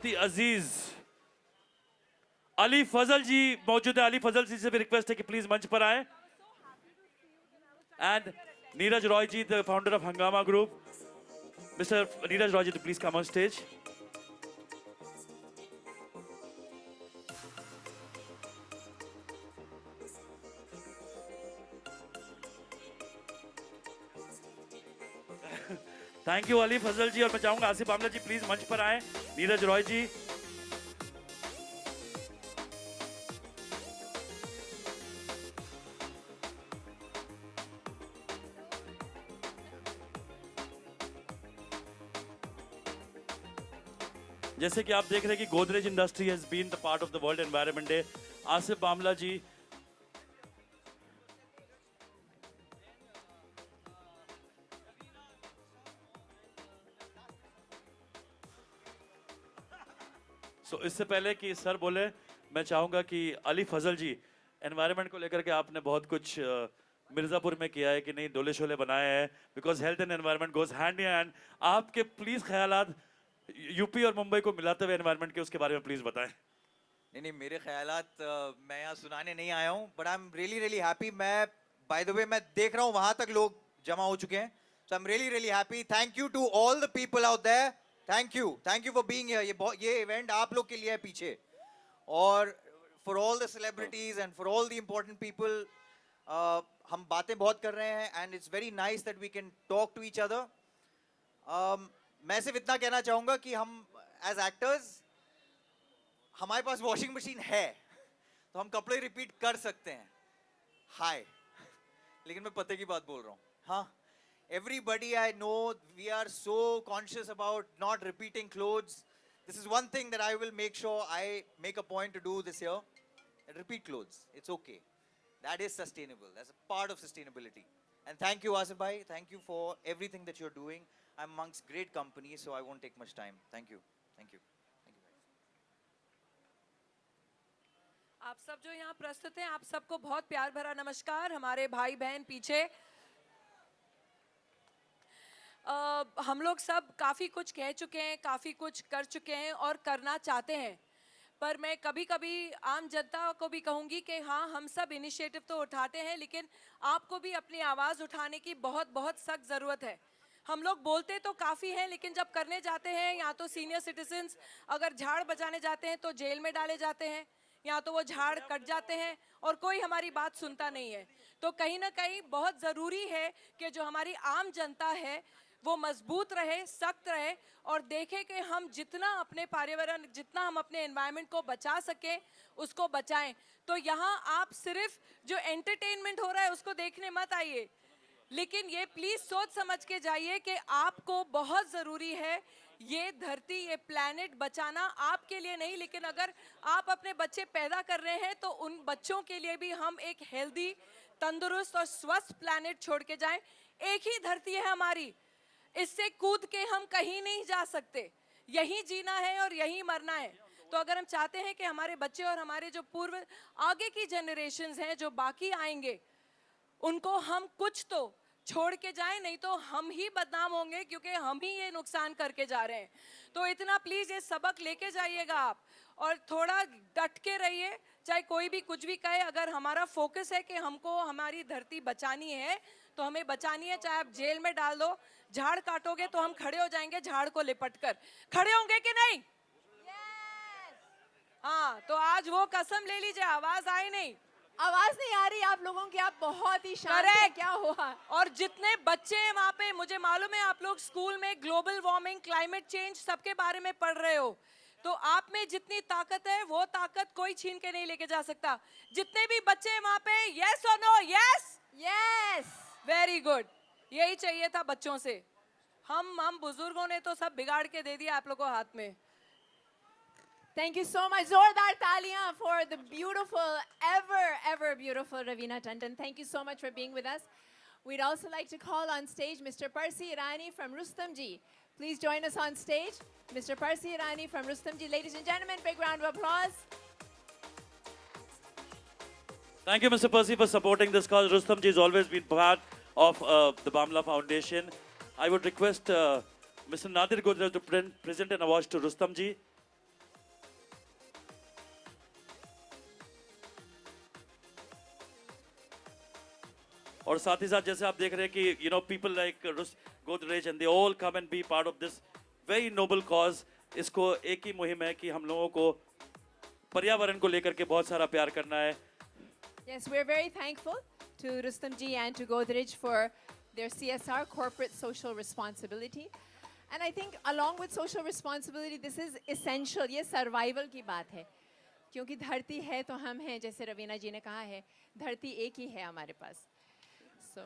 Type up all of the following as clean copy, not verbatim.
अजीज अली फजल जी मौजूद है। अली फजल जी से भी रिक्वेस्ट है कि प्लीज मंच पर आए। And Neeraj Roy ji, the founder of Hungama group, mister Neeraj Roy ji, please come on stage. Thank you Ali Fazal ji. और मैं चाहूंगा आसिफ आमला जी प्लीज मंच पर आए। नीरज रॉय जी, जैसे कि आप देख रहे हैं कि Godrej industry has been the part of the world environment day. Asif Amla ji, इससे पहले कि सर बोले, मैं चाहूंगा कि अली फजल जी, एनवायरनमेंट को लेकर के आपने बहुत कुछ मिर्जापुर में किया है कि नहीं, डोले शोले बनाए हैं, because health and environment goes hand in hand. आपके प्लीज ख्यालात यूपी और मुंबई को मिलाते हुए एनवायरनमेंट के, उसके बारे में प्लीज बताएं। नहीं, मेरे ख्यालात मैं यहाँ सुनाने नहीं आया हूँ, but I am really really happy. मैं बाय द वे मैं देख रहा हूँ वहां तक लोग जमा हो चुके हैं, so I am really really happy. Thank you to all the people out there, thank you for being here. ये इवेंट आप लोग के लिए है पीछे, और for all the celebrities and for all the important people. हम बातें बहुत कर रहे हैं and it's very nice that we can talk to each other. मैं सिर्फ इतना कहना चाहूंगा कि हम एज एक्टर्स, हमारे पास वॉशिंग मशीन है तो हम कपड़े रिपीट कर सकते हैं। हाय, लेकिन मैं पते की बात बोल रहा हूँ। हाँ, everybody I know, we are so conscious about not repeating clothes. This is one thing that I will make sure I make a point to do this year. Repeat clothes, it's okay. That is sustainable. That's a part of sustainability. And thank you, Asif bhai. Thank you for everything that you're doing. I'm amongst great company, so I won't take much time. Thank you. Thank you. Thank you, guys. आप सब जो यहाँ प्रस्तुत हैं, आप सबको बहुत प्यार भरा नमस्कार। हमारे भाई बहन पीछे, हम लोग सब काफ़ी कुछ कह चुके हैं, काफ़ी कुछ कर चुके हैं और करना चाहते हैं, पर मैं कभी कभी आम जनता को भी कहूँगी कि हाँ, हम सब इनिशिएटिव तो उठाते हैं, लेकिन आपको भी अपनी आवाज़ उठाने की बहुत बहुत सख्त ज़रूरत है। हम लोग बोलते तो काफ़ी हैं, लेकिन जब करने जाते हैं, या तो सीनियर सिटीजन्स अगर झाड़ बजाने जाते हैं तो जेल में डाले जाते हैं, या तो वो झाड़ कट जाते हैं और कोई हमारी बात सुनता नहीं है। तो कहीं ना कहीं बहुत ज़रूरी है कि जो हमारी आम जनता है वो मजबूत रहे, सख्त रहे, और देखे कि हम जितना अपने पर्यावरण, जितना हम अपने एनवायरनमेंट को बचा सकें उसको बचाएं। तो यहाँ आप सिर्फ जो एंटरटेनमेंट हो रहा है उसको देखने मत आइए, लेकिन ये प्लीज सोच समझ के जाइए कि आपको बहुत ज़रूरी है ये धरती, ये प्लैनेट बचाना। आपके लिए नहीं, लेकिन अगर आप अपने बच्चे पैदा कर रहे हैं तो उन बच्चों के लिए भी हम एक हेल्दी, तंदुरुस्त और स्वस्थ प्लैनेट छोड़ के जाएं। एक ही धरती है हमारी, इससे कूद के हम कहीं नहीं जा सकते, यहीं जीना है और यहीं मरना है। तो अगर हम चाहते हैं कि हमारे बच्चे और हमारे जो पूर्व आगे की जनरेशन्स हैं जो बाकी आएंगे, उनको हम कुछ तो छोड़ के जाएं, नहीं तो हम ही बदनाम होंगे, क्योंकि हम ही ये नुकसान करके जा रहे हैं। तो इतना प्लीज ये सबक लेके जाइएगा आप, और थोड़ा डट के रहिए, चाहे कोई भी कुछ भी कहे। अगर हमारा फोकस है कि हमको हमारी धरती बचानी है तो हमें बचानी है, चाहे आप जेल में डाल दो। झाड़ काटोगे तो हम खड़े हो जाएंगे, झाड़ को लिपट कर खड़े होंगे कि नहीं? हाँ, तो आज वो कसम ले लीजिए। आवाज आई नहीं? आवाज नहीं आ रही आप लोगों की, आप बहुत ही शांत हैं। क्या हुआ? और जितने बच्चे हैं वहाँ पे, मुझे मालूम है आप लोग स्कूल में ग्लोबल वार्मिंग, क्लाइमेट चेंज सबके बारे में पढ़ रहे हो, तो आप में जितनी ताकत है वो ताकत कोई छीन के नहीं लेके जा सकता। जितने भी बच्चे हैं वहाँ पे, यस और no? Yes, yes, very good. यही चाहिए था बच्चों से। हम बुजुर्गों ने तो सब बिगाड़ के दे दिया आप लोगों को हाथ में। Thank you so much. Zordar Taliyan for the beautiful, ever beautiful Ravina Tandon. Thank you so much for being with us. We'd also like to call on stage Mr. Parsi Irani from Rustom Ji. Please join us on stage. Mr. Parsi Irani from Rustom Ji. Ladies and gentlemen, big round of applause. Thank you, Mr. Percy, for supporting this cause. Rustom ji has always been part of the Bamla Foundation. I would request Mr. Nadir Godrej to present an award to Rustom ji. और साथ ही साथ जैसे आप देख रहे हैं कि you know people like Godrej and they all come and be part of this very noble cause. इसको एक ही मुहिम है कि हम लोगों को पर्यावरण को लेकर के बहुत सारा प्यार करना है। Yes, we're very thankful to Rustam ji and to Godrej for their CSR, corporate social responsibility. And I think along with social responsibility, this is essential. ये survival की बात है, क्योंकि धरती है तो हम हैं, जैसे रवीना जी ने कहा है, धरती एक ही है हमारे पास. So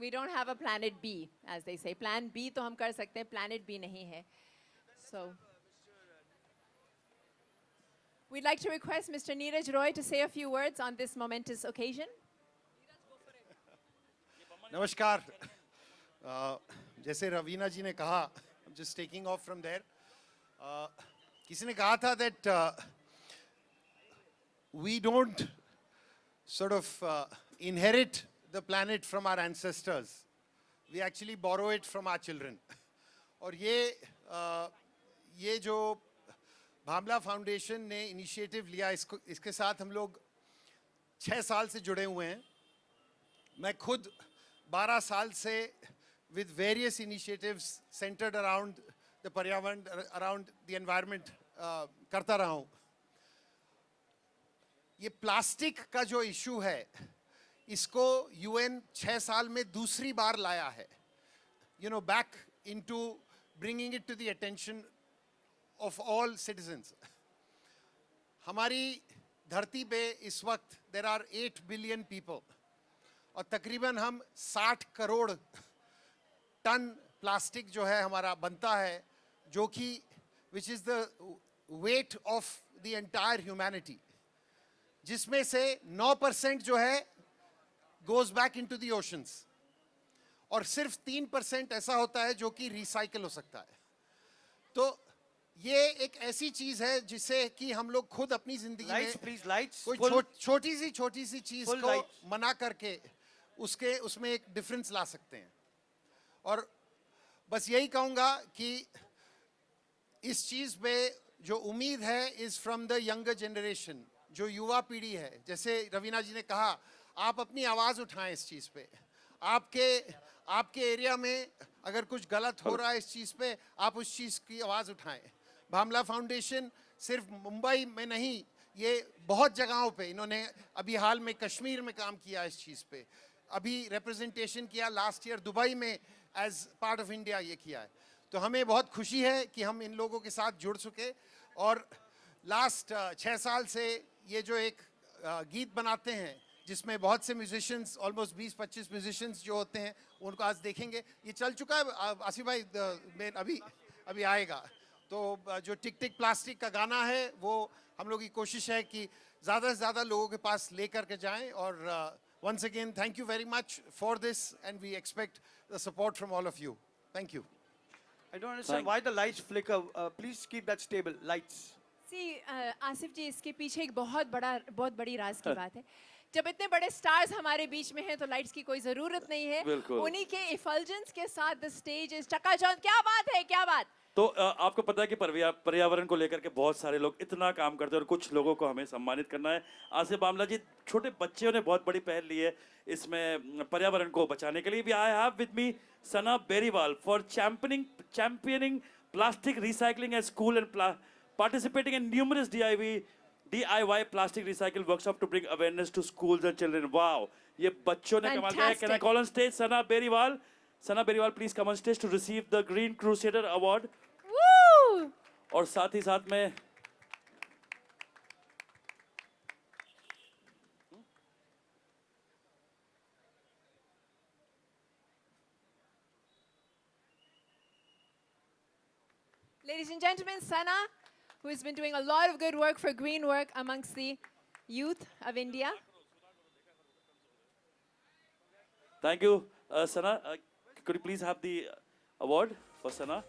we don't have a planet B, as they say. Plan B तो हम कर सकते हैं, planet B नहीं है. So we'd like to request Mr. Neeraj Roy to say a few words on this momentous occasion. नमस्कार। जैसे रवीना जी ने कहा, I'm just taking off from there. किसी ने कहा था that we don't sort of inherit the planet from our ancestors. We actually borrow it from our children. और ये जो भामला फाउंडेशन ने इनिशिएटिव लिया, इसके साथ हम लोग 6 साल से जुड़े हुए हैं। मैं खुद 12 साल से with various initiatives centered around the पर्यावरण, around the environment करता रहा हूँ। ये प्लास्टिक का जो इशू है, इसको UN 6 साल में दूसरी बार लाया है, you know, back into bringing it to the attention of all citizens. हमारी धरती पे इस वक्त there are 8 billion people और तकरीबन हम 60 करोड़ टन प्लास्टिक जो है हमारा बनता है, जो कि which is the weight of the entire humanity, जिसमें से 9% जो है goes back into the oceans और सिर्फ 3% ऐसा होता है जो कि रिसाइकल हो सकता है। तो ये एक ऐसी चीज है जिसे कि हम लोग खुद अपनी जिंदगी में कोई छोटी सी चीज को मना करके उसमें एक डिफरेंस ला सकते हैं। और बस यही कहूंगा कि इस चीज पे जो उम्मीद है is from the younger generation, जो युवा पीढ़ी है। जैसे रवीना जी ने कहा, आप अपनी आवाज उठाएं इस चीज पे। आपके एरिया में अगर कुछ गलत हो रहा है इस चीज पे, आप उस चीज की आवाज उठाएं। भामला फाउंडेशन सिर्फ मुंबई में नहीं, ये बहुत जगहों पे इन्होंने अभी हाल में कश्मीर में काम किया इस चीज पे, अभी रिप्रेजेंटेशन किया लास्ट ईयर दुबई में एज पार्ट ऑफ इंडिया ये किया है। तो हमें बहुत खुशी है कि हम इन लोगों के साथ जुड़ सके। और लास्ट 6 साल से ये जो एक गीत बनाते हैं जिसमें बहुत से म्यूजिशियंस, ऑलमोस्ट 20-25 म्यूजिशियंस जो होते हैं, उनको आज देखेंगे। ये चल चुका है आसिफ भाई, अभी आएगा। तो जो टिक टिक प्लास्टिक का गाना है वो हम लोग की कोशिश है कि ज़्यादा से ज़्यादा लोगों के पास लेकर के जाएं। और once again, thank you very much for this, and we expect the support from all of you. Thank you. I don't understand why the lights flicker. Please keep that stable. Lights. See, Asif जी, इसके पीछे एक बहुत बड़ी राज की बात है। जब इतने बड़े स्टार्स हमारे बीच में हैं तो लाइट्स की कोई जरूरत नहीं है। उन्हीं के इफल्जेंस के साथ द स्टेज इज चकाचौंध। क्या बात है, क्या बात। तो आपको पता है कि पर्यावरण को लेकर के बहुत सारे लोग इतना काम करते हैं और कुछ लोगों को हमें सम्मानित करना है। आसिफ बामला जी, छोटे बच्चों ने बहुत बड़ी पहल ली है इसमें पर्यावरण को बचाने के लिए भी। I have with me Sana Beriwal for championing plastic recycling at school and participating in numerous DIY plastic recycle workshop to bring awareness to schools and children. Wow, ये बच्चों ने कमाल किया है। Can I call on stage Sana Beriwal? Sana Beriwal, please come on stage to receive the Green Crusader Award. Woo! और साथ ही साथ में Ladies and gentlemen, Sana, who has been doing a lot of good work for green work amongst the youth of India. Thank you, Sana. Could you please have the award for Sana?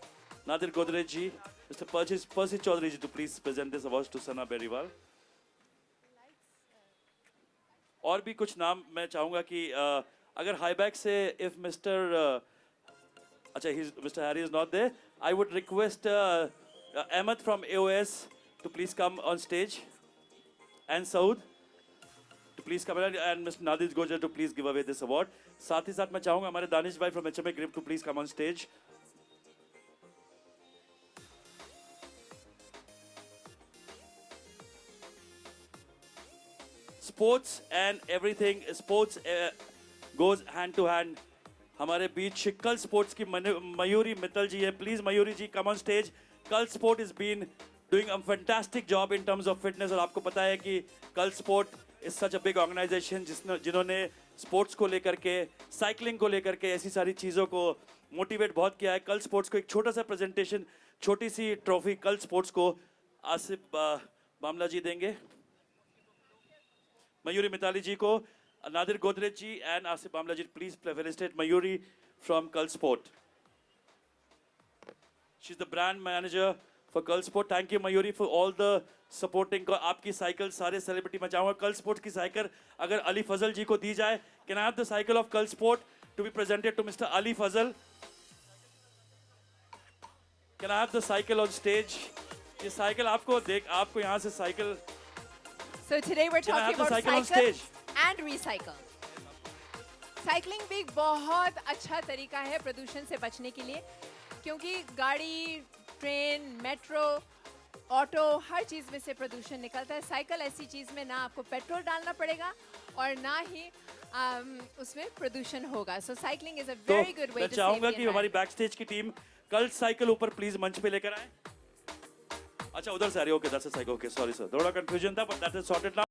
Nadir Godrej ji, Mr. Percy Chaudhary ji, to please present this award to Sana Beriwal. और भी कुछ नाम मैं चाहूँगा कि अगर high back से if Mr. Mr. Harry is not there, I would request Ahmed from AOS to please come on stage, and Saud to please come and mister Nadir Gojar to please give away this award. साथ ही साथ मैं चाहूंगा हमारे दानिश भाई from HMA group to please come on stage. Sports and everything, sports goes hand to hand. हमारे बीच cult sports की मयूरी मित्तल जी है. Please Mayuri ji come on stage. Cult sport is been doing a fantastic job in terms of fitness. और आपको पता है कि कल sport is such a big organisation जिन्होंने स्पोर्ट्स को लेकर के, साइकिलिंग को लेकर के, ऐसी सारी चीज़ों को मोटिवेट बहुत किया है. कल स्पोर्ट्स को एक छोटा सा प्रेजेंटेशन, छोटी सी ट्रॉफी कल स्पोर्ट्स को आसिफ बामला जी देंगे. मयूरी मिताली जी को, Nadir Godrej ji and Asif Bamla ji, please felicitate Mayuri from cult sport. She is the brand manager for cult sport. Thank you Mayuri for all the supporting. आपकी साइकिल सारे सेलिब्रिटी में चाहूंगा कल स्पोर्ट की साइकिल अगर अली फजल जी को दी जाए. Can I have the cycle of cult sport to be presented to mister Ali Fazal. Can I have the cycle on stage. ये साइकिल आपको यहाँ से cycle. So today we're Can I have talking the about cycle on cycle stage? and recycle. Cycling भी एक बहुत अच्छा तरीका है प्रदूषण से बचने के लिए, क्योंकि गाड़ी, ट्रेन, मेट्रो, ऑटो, हर चीज़ में से प्रदूषण निकलता है. साइकिल ऐसी चीज़ में ना आपको पेट्रोल डालना पड़ेगा और ना ही उसमें प्रदूषण होगा. सो साइकिलिंग इज अ तो वेरी गुड वे मैं टू चाहूंगा सेव कि हमारी बैक स्टेज की टीम कल साइकिल ऊपर प्लीज मंच पे लेकर आए. अच्छा उधर से आ रही है. Okay that's a cycle. Okay sorry sir, थोड़ा कंफ्यूजन था but that is sorted now.